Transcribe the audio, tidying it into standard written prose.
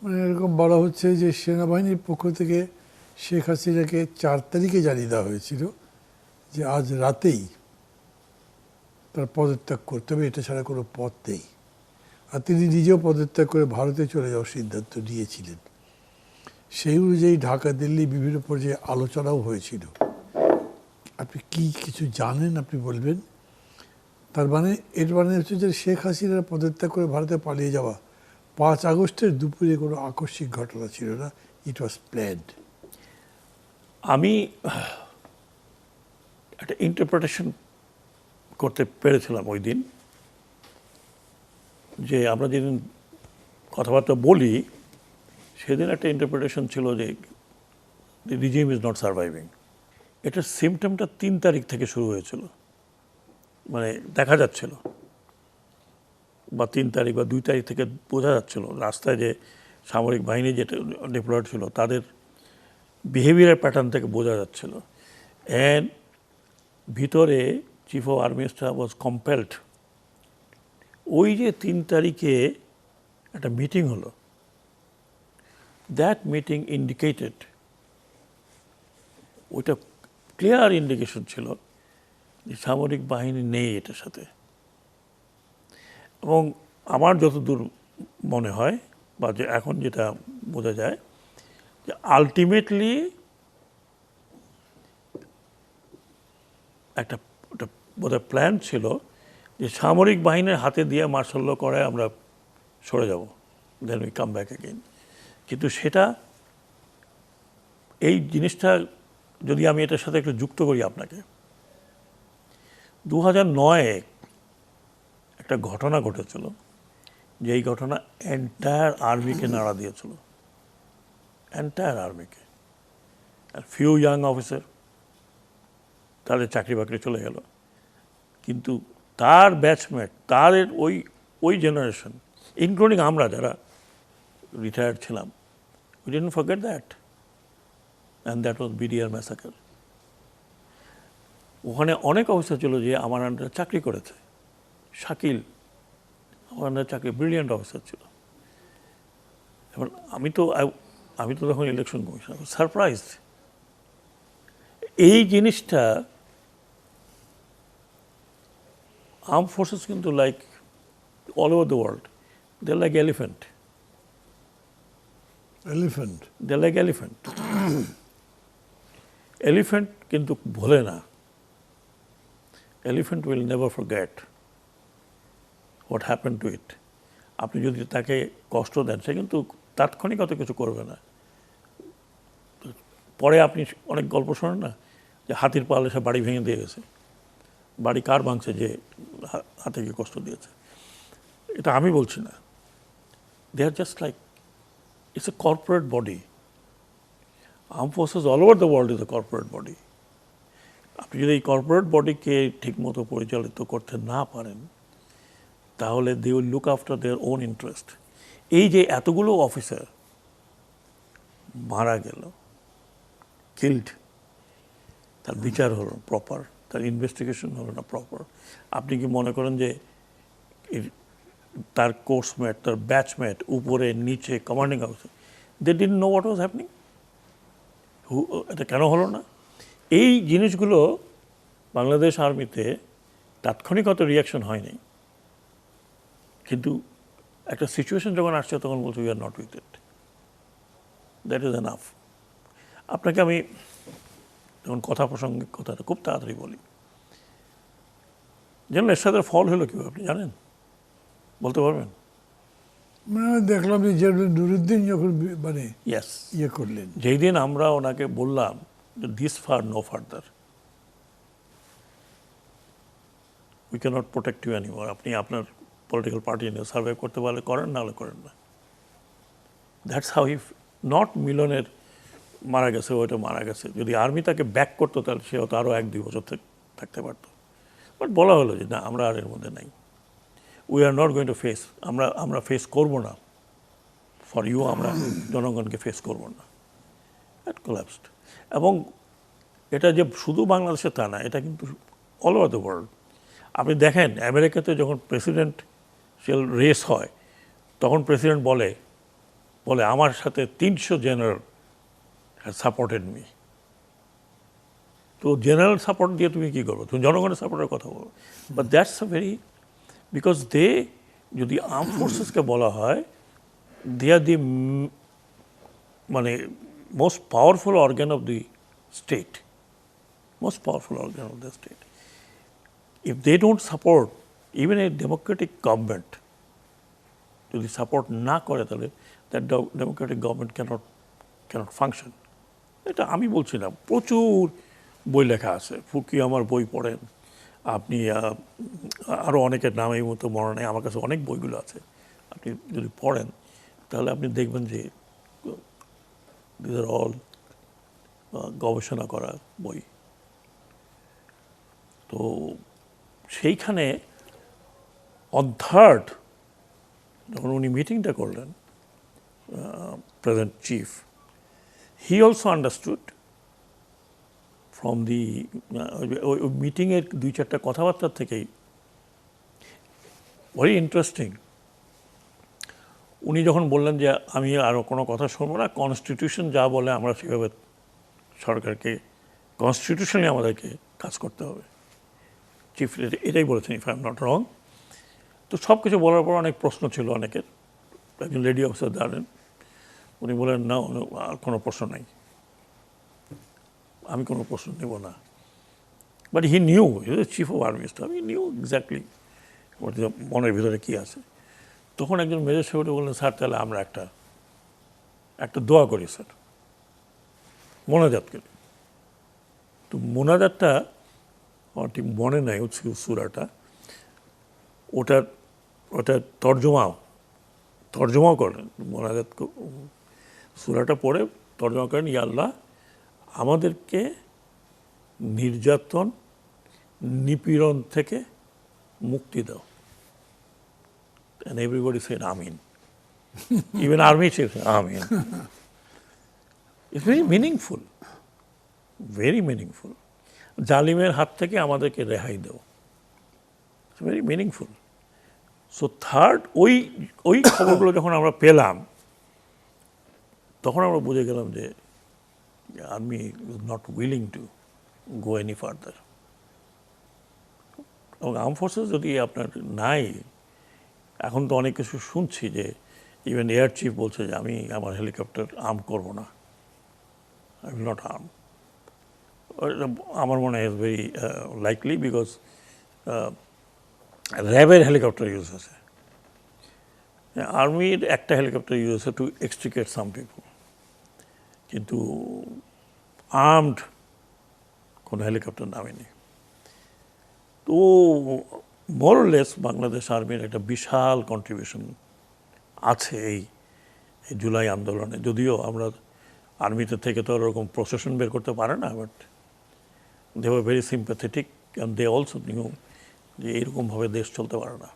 মানে এরকম বলা হচ্ছে যে সেনাবাহিনীর পক্ষ থেকে শেখ হাসিনাকে 4 তারিখে জানিয়ে দেওয়া হয়েছিল যে আজ রাতেই তার পদত্যাগ করতে হবে, এটা ছাড়া কোনো পথ নেই। আর তিনি নিজেও পদত্যাগ করে ভারতে চলে যাওয়ার সিদ্ধান্ত নিয়েছিলেন। সেই অনুযায়ী ঢাকা দিল্লি বিভিন্ন পর্যায়ে আলোচনাও হয়েছিল। আপনি কি কিছু জানেন, আপনি বলবেন? তার মানে এর মানে হচ্ছে যে শেখ হাসিনার পদত্যাগ করে ভারতে পালিয়ে যাওয়া 5 আগস্টের দুপুরে কোনো আকস্মিক ঘটনা ছিল না, ইট ওয়াজ প্ল্যান্ড। আমি একটা ইন্টারপ্রিটেশন করতে পেরেছিলাম ওই দিন, যে আমরা যেদিন কথাবার্তা বলি সেদিন একটা ইন্টারপ্রিটেশন ছিল যে দি রিজিম ইজ নট সার্ভাইভিং। এটার সিমটমটা 3 তারিখ থেকে শুরু হয়েছিল, মানে দেখা যাচ্ছিল, বা 3 তারিখ বা 2 তারিখ থেকে বোঝা যাচ্ছিল রাস্তায় যে সামরিক বাহিনী যেটা ডিপ্লয়েড ছিল তাদের বিহেভিয়ার প্যাটার্ন থেকে বোঝা যাচ্ছিল। অ্যান্ড ভিতরে chief of army staff was compelled, ওই যে 3 তারিখে একটা মিটিং হলো, দ্যাট মিটিং ইন্ডিকেটেড, ওইটা ক্লিয়ার ইন্ডিকেশন ছিল যে সামরিক বাহিনী নেই এটার সাথে। এবং আমার যতদূর মনে হয় বা যে এখন যেটা বোঝা যায় যে আলটিমেটলি একটা বোধহয় প্ল্যান ছিল যে সামরিক বাহিনীর হাতে দিয়ে মার্শাল ল করে আমরা সরে যাব, then we come back again. কিন্তু সেটা, এই জিনিসটা যদি আমি এটার সাথে একটু যুক্ত করি আপনাকে, 2009-এ একটা ঘটনা ঘটেছিল, যে এই ঘটনা এন্টায়ার আর্মিকে নাড়া দিয়েছিল, এন্টায়ার আর্মিকে। আর ফিউ ইয়াং অফিসার, তাদের চাকরি বাকরি চলে গেল, কিন্তু তার ব্যাচমেট, তার ওই ওই জেনারেশন, ইনক্লুডিং আমরা যারা রিটায়ার্ড ছিলাম, we didn't forget that, and that was BDR massacre. ওখানে অনেক অফিসার ছিল যে আমার আন্ডারে চাকরি করেছে, শাকিল আমার আন্ডারে চাকরি, ব্রিলিয়ান্ট অফিসার ছিল। এবার আমি তো তখন ইলেকশন কমিশনার, সারপ্রাইজ। এই জিনিসটা আর্ম ফোর্সেস কিন্তু like all over the world, they like elephant, they like elephant. Elephant কিন্তু ভোলে না, elephant will never forget what happen to it. আপনি যদি তাকে কষ্ট দেন, সে কিন্তু তাৎক্ষণিক অত কিছু করবে না। পরে আপনি অনেক গল্প শোনেন না, যে হাতির পালে সে বাড়ি ভেঙে দিয়ে গেছে। বাড়ি কার ভাঙছে? যে হাতিকে কষ্ট দিয়েছে। এটা আমি বলছি না, they are just like, it's a corporate body. Arm forces all over the world is a corporate body. আপনি যদি এই কর্পোরেট বডিকে ঠিকমতো পরিচালিত করতে না পারেন, তাহলে they will look after their own interest. এই যে এতগুলো অফিসার মারা গেল, কিল্ড, তার বিচার হলো প্রপার, তার ইনভেস্টিগেশন হলো না প্রপার। আপনি কি মনে করেন যে তার কোর্সমেট, তার ব্যাচমেট, উপরে নিচে commanding officer, they didn't know what was happening? এটা কেন হলো না? এই জিনিসগুলো বাংলাদেশ আর্মিতে তাৎক্ষণিক অত রিয়াকশন হয়নি, কিন্তু একটা সিচুয়েশন যখন আসছে তখন বলছে we are not with it, that is enough. আপনাকে আমি যখন কথা প্রসঙ্গে কথাটা খুব তাড়াতাড়ি বলি, যেন এরশাদের ফল হলো কীভাবে আপনি জানেন? বলতে পারবেন? মানে দেখলাম যে জেনারেল নুরুদ্দিন যখন মানে ইয়েস, ইয়ে করলেন, যেই দিন আমরা ওনাকে বললাম যে this far no further, we cannot protect you anymore, আপনি আপনার পলিটিক্যাল পার্টি নিয়ে সার্ভাইভ করতে পারলে করেন, না হলে করেন না। দ্যাটস হাউ হি, নট মিলনের মারা গেছে, ওইটা মারা গেছে। যদি আর্মি তাকে ব্যাক করতো তাহলে সে হয়তো আরও 1-2 বছর থাকতে পারতো। বাট বলা হলো যে না, আমরা আর এর মধ্যে নাই, we are not going to face, আমরা ফেস করবো না ফর ইউ, আমরা জনগণকে ফেস করবো না। That collapsed. এবং এটা যে শুধু বাংলাদেশে তা না, এটা কিন্তু অল ওভার দ্য ওয়ার্ল্ড। আপনি দেখেন আমেরিকাতে যখন প্রেসিডেন্সিয়াল রেস হয়, তখন প্রেসিডেন্ট বলে বলে আমার সাথে 300 জেনারেল হ্যাজ সাপোর্টেড মি। তো জেনারেল সাপোর্ট দিয়ে তুমি কি করবো? তুমি জনগণের সাপোর্টের কথা বলো। But that's a very, because they, যদি আর্ম ফোর্সেসকে বলা হয়, দে আর দি মানে most powerful organ of the state, most powerful organ of the state. If they don't support, even a democratic government যদি সাপোর্ট না করে, তাহলে that democratic government cannot function. এটা আমি বলছি না, প্রচুর বই লেখা আছে। ফুকুয়ামার বই পড়েন আপনি, আরও অনেকের নাম এই মতো মনে নেই, আমার কাছে অনেক বইগুলো আছে। আপনি যদি পড়েন তাহলে আপনি দেখবেন যে দিস আর অল গবেষণা করা বই। তো সেইখানে অন থার্ড যখন উনি মিটিংটা করলেন, present chief, he also understood from the ওই মিটিংয়ের 2-4টা কথাবার্তার থেকেই, ভেরি ইন্টারেস্টিং। উনি যখন বললেন যে আমি আরও কোনো কথা শুনবো না, কনস্টিটিউশন যা বলে আমরা সেভাবে সরকারকে, কনস্টিটিউশনে আমাদেরকে কাজ করতে হবে, চিফ এটাই বলেছেন, if I am not wrong. তো সব কিছু বলার পর অনেক প্রশ্ন ছিল অনেকের। একজন লেডি অফিসার দাঁড়ালেন, উনি বলেন না, আর কোনো প্রশ্ন নাই, আমি কোনো প্রশ্ন নেব না। But he knew, chief of army staff, he knew exactly মনের ভিতরে কী আছে। তখন একজন মেজর সাহেব বললেন, স্যার তাহলে আমরা একটা দোয়া করি স্যার, মোনাজাত করি। তো মোনাজাতটা আমার ঠিক মনে নাই সূরাটা, ওটা তর্জমাও করেন, মোনাজাত সূরাটা পড়ে তর্জমা করেন, ইয়া আল্লাহ আমাদেরকে নির্যাতন নিপীড়ন থেকে মুক্তি দাও। And everybody said Amin, even army chief said Amin. It's very meaningful, very meaningful. জালিমের হাত থেকে আমাদেরকে রেহাই দাও, it's very meaningful. So third, ওই খবরগুলো যখন আমরা পেলাম, তখন আমরা বুঝে গেলাম যে army is not willing to go any further. এবং আর্ম ফোর্সেস যদি আপনার নাই, এখন তো অনেক কিছু শুনছি যে ইভেন এয়ার চিফ বলছে যে আমি আমার হেলিকপ্টার আর্ম করব না, আই উইল নট আর্ম। আমার মনে হয় ভেরি লাইকলি, বিকজ র্যাবের হেলিকপ্টার ইউজ হয়েছে, আর্মির একটা হেলিকপ্টার ইউজ হয়েছে টু এক্সট্রিকেট সাম পিপল, কিন্তু আর্মড কোনো হেলিকপ্টার নামেনি। তো মোরলেস বাংলাদেশ আর্মির একটা বিশাল কন্ট্রিবিউশন আছে এই জুলাই আন্দোলনে। যদিও আমরা আর্মিতে থেকে তো ওরকম প্রসেশন বের করতে পারে না, but they were very sympathetic and they also knew যে এইরকমভাবে দেশ চলতে পারে না।